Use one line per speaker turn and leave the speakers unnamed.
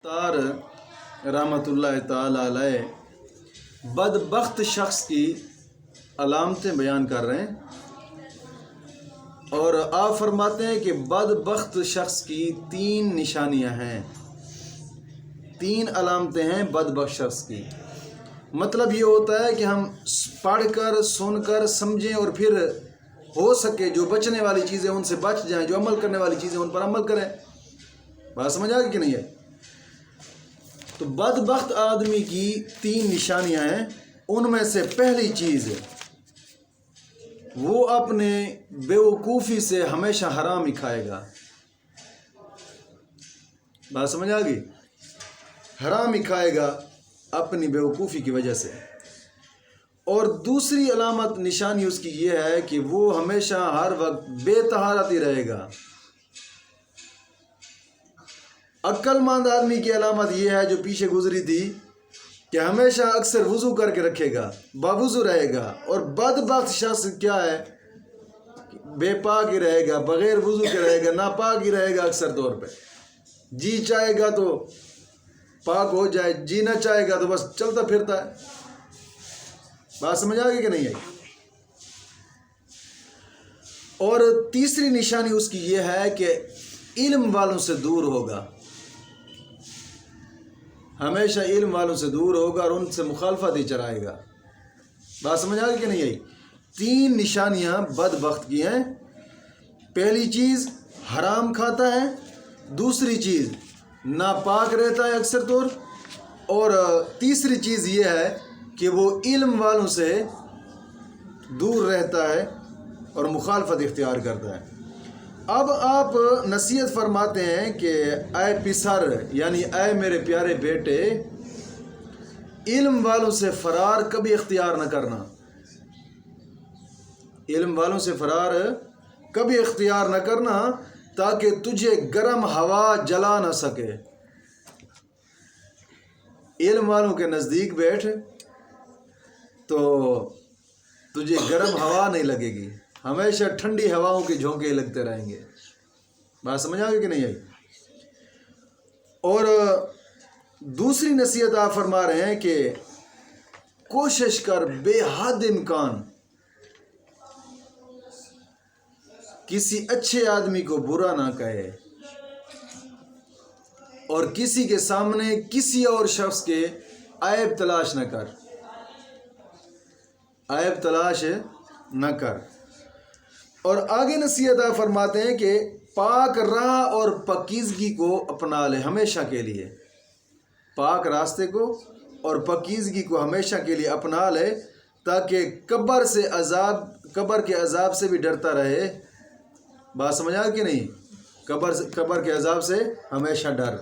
تار رحمتullah تعالی علیہ بدبخت شخص کی علامتیں بیان کر رہے ہیں، اور آپ فرماتے ہیں کہ بدبخت شخص کی 3 نشانیاں ہیں، 3 علامتیں ہیں بدبخت شخص کی۔ مطلب یہ ہوتا ہے کہ ہم پڑھ کر سن کر سمجھیں اور پھر ہو سکے جو بچنے والی چیزیں ان سے بچ جائیں، جو عمل کرنے والی چیزیں ان پر عمل کریں۔ بات سمجھ آ گئی کہ نہیں ہے؟ تو بدبخت آدمی کی 3 نشانیاں ہیں۔ ان میں سے پہلی چیز، وہ اپنے بیوقوفی سے ہمیشہ حرام ہی کھائے گا۔ بات سمجھ آ گئی؟ حرام ہی کھائے گا اپنی بیوقوفی کی وجہ سے۔ اور دوسری علامت نشانی اس کی یہ ہے کہ وہ ہمیشہ ہر وقت بے طہارت ہی رہے گا۔ عقل مند آدمی کی علامت یہ ہے جو پیچھے گزری تھی کہ ہمیشہ اکثر وضو کر کے رکھے گا، باوضو رہے گا۔ اور بدبخت شخص کیا ہے؟ بے پاک ہی رہے گا، بغیر وضو کے رہے گا، ناپاک ہی رہے گا اکثر طور پہ۔ جی چاہے گا تو پاک ہو جائے، جی نہ چاہے گا تو بس چلتا پھرتا ہے۔ بات سمجھ آ گئی کہ نہیں آئی؟ اور تیسری نشانی اس کی یہ ہے کہ علم والوں سے دور ہوگا، ہمیشہ علم والوں سے دور ہوگا اور ان سے مخالفت ہی چلائے گا۔ بات سمجھ آ گئی کہ نہیں آئی؟ 3 نشانیاں بدبخت کی ہیں۔ پہلی چیز حرام کھاتا ہے، دوسری چیز ناپاک رہتا ہے اکثر طور، اور تیسری چیز یہ ہے کہ وہ علم والوں سے دور رہتا ہے اور مخالفت اختیار کرتا ہے۔ اب آپ نصیحت فرماتے ہیں کہ اے پسر، یعنی اے میرے پیارے بیٹے، علم والوں سے فرار کبھی اختیار نہ کرنا، علم والوں سے فرار کبھی اختیار نہ کرنا، تاکہ تجھے گرم ہوا جلا نہ سکے۔ علم والوں کے نزدیک بیٹھ تو تجھے گرم ہوا نہیں لگے گی، ہمیشہ ٹھنڈی ہواؤں کے جھونکے لگتے رہیں گے۔ بات سمجھ آ گئی کہ نہیں آئی؟ اور دوسری نصیحت آپ فرما رہے ہیں کہ کوشش کر بے حد امکان کسی اچھے آدمی کو برا نہ کہے، اور کسی کے سامنے کسی اور شخص کے عیب تلاش نہ کر، عیب تلاش نہ کر۔ اور آگے نصیحت آپ فرماتے ہیں کہ پاک راہ اور پاکیزگی کو اپنا لے ہمیشہ کے لیے، پاک راستے کو اور پاکیزگی کو ہمیشہ کے لیے اپنا لے، تاکہ قبر کے عذاب سے بھی ڈرتا رہے۔ بات سمجھا کہ نہیں؟ قبر کے عذاب سے ہمیشہ ڈر۔